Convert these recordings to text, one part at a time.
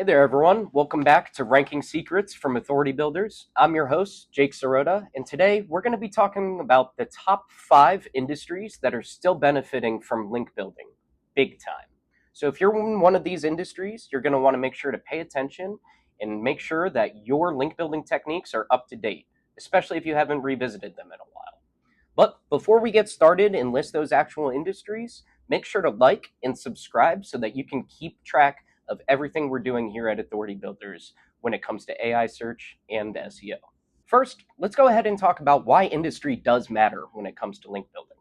there, everyone. Welcome back to Ranking Secrets from Authority Builders. I'm your host, Jake Sirota, and today we're going to be talking about the top 5 industries that are still benefiting from link building, big time. So if you're in one of these industries, you're going to want to make sure to pay attention and make sure that your link building techniques are up to date, especially if you haven't revisited them in a while. But before we get started and list those actual industries, make sure to like and subscribe so that you can keep track of everything we're doing here at Authority Builders when it comes to AI search and SEO. First, let's go ahead and talk about why industry does matter when it comes to link building.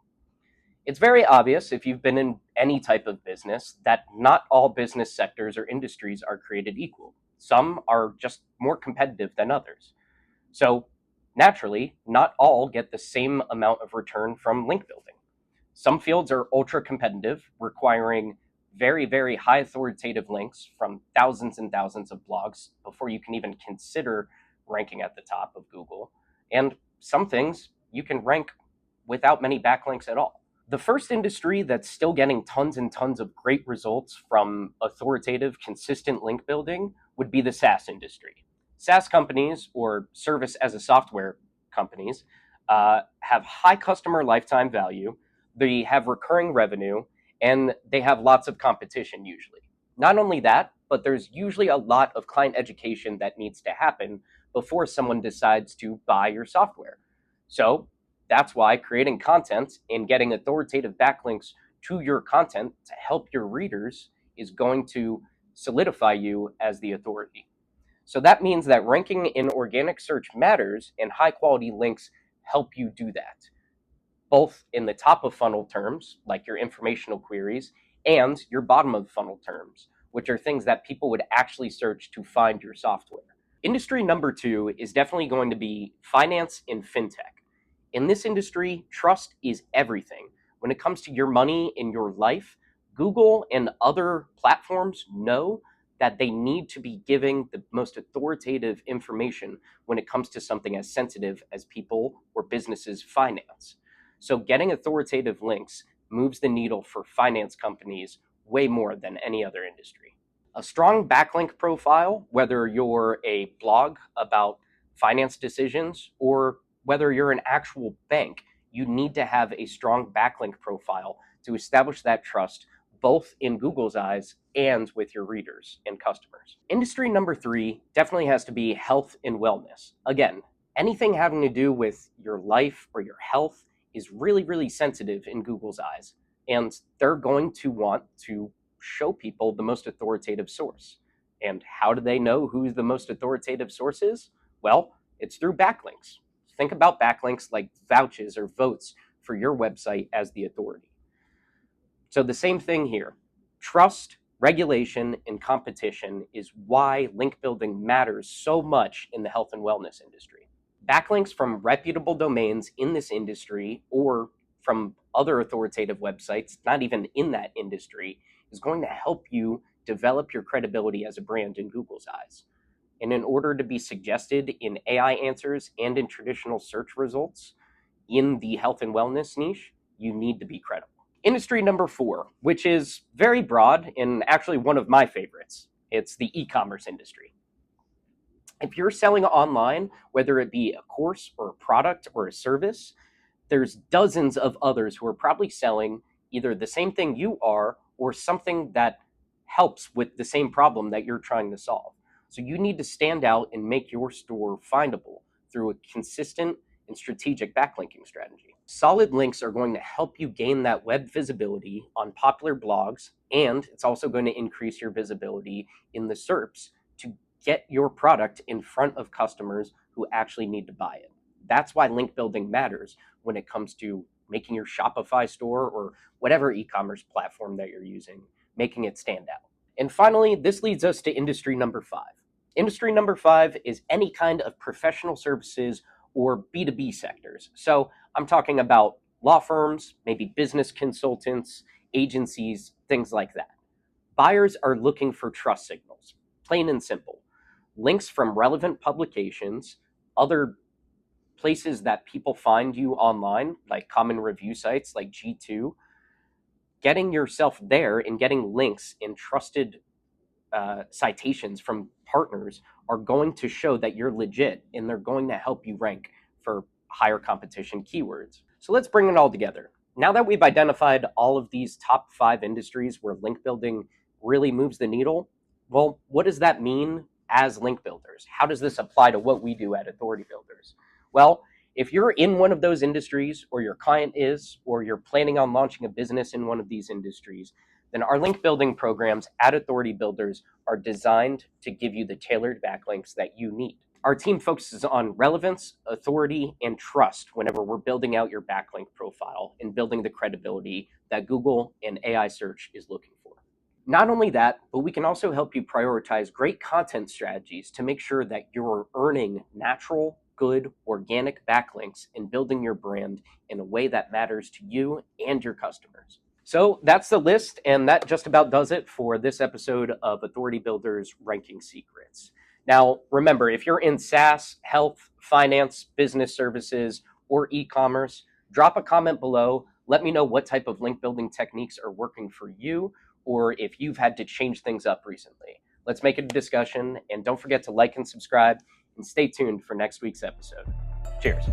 It's very obvious if you've been in any type of business that not all business sectors or industries are created equal. Some are just more competitive than others. So naturally, not all get the same amount of return from link building. Some fields are ultra competitive, requiring very, very high authoritative links from thousands and thousands of blogs before you can even consider ranking at the top of Google. And some things you can rank without many backlinks at all. The first industry that's still getting tons and tons of great results from authoritative, consistent link building would be the SaaS industry. SaaS companies, or service as a software companies, have high customer lifetime value, they have recurring revenue, and they have lots of competition usually. Not only that, but there's usually a lot of client education that needs to happen before someone decides to buy your software. So that's why creating content and getting authoritative backlinks to your content to help your readers is going to solidify you as the authority. So that means that ranking in organic search matters, and high quality links help you do that, both in the top of funnel terms, like your informational queries, and your bottom of funnel terms, which are things that people would actually search to find your software. Industry number 2 is definitely going to be finance and fintech. In this industry, trust is everything. When it comes to your money in your life, Google and other platforms know that they need to be giving the most authoritative information when it comes to something as sensitive as people or businesses' finance. So getting authoritative links moves the needle for finance companies way more than any other industry. A strong backlink profile, whether you're a blog about finance decisions or whether you're an actual bank, you need to have a strong backlink profile to establish that trust both in Google's eyes and with your readers and customers. Industry number 3 definitely has to be health and wellness. Again, anything having to do with your life or your health is really, really sensitive in Google's eyes, and they're going to want to show people the most authoritative source. And how do they know who the most authoritative source is? Well, it's through backlinks. Think about backlinks like vouches or votes for your website as the authority. So the same thing here. Trust, regulation, and competition is why link building matters so much in the health and wellness industry. Backlinks from reputable domains in this industry or from other authoritative websites, not even in that industry, is going to help you develop your credibility as a brand in Google's eyes. And in order to be suggested in AI answers and in traditional search results in the health and wellness niche, you need to be credible. Industry number 4, which is very broad and actually one of my favorites. It's the e-commerce industry. If you're selling online, whether it be a course or a product or a service, there's dozens of others who are probably selling either the same thing you are or something that helps with the same problem that you're trying to solve. So you need to stand out and make your store findable through a consistent and strategic backlinking strategy. Solid links are going to help you gain that web visibility on popular blogs, and it's also going to increase your visibility in the SERPs to get your product in front of customers who actually need to buy it. That's why link building matters when it comes to making your Shopify store or whatever e-commerce platform that you're using, making it stand out. And finally, this leads us to industry number 5. Industry number 5 is any kind of professional services or B2B sectors. So I'm talking about law firms, maybe business consultants, agencies, things like that. Buyers are looking for trust signals, plain and simple. Links from relevant publications, other places that people find you online, like common review sites like G2, getting yourself there and getting links in trusted citations from partners are going to show that you're legit, and they're going to help you rank for higher competition keywords. So let's bring it all together. Now that we've identified all of these top 5 industries where link building really moves the needle, well, what does that mean as link builders? How does this apply to what we do at Authority Builders? Well, if you're in one of those industries, or your client is, or you're planning on launching a business in one of these industries, then our link building programs at Authority Builders are designed to give you the tailored backlinks that you need. Our team focuses on relevance, authority, and trust whenever we're building out your backlink profile and building the credibility that Google and AI search is looking for. Not only that, but we can also help you prioritize great content strategies to make sure that you're earning natural, good, organic backlinks and building your brand in a way that matters to you and your customers. So that's the list, and that just about does it for this episode of Authority Builders Ranking Secrets. Now, remember, if you're in SaaS, health, finance, business services, or e-commerce, drop a comment below. Let me know what type of link building techniques are working for you, or if you've had to change things up recently. Let's make it a discussion, and don't forget to like and subscribe, and stay tuned for next week's episode. Cheers.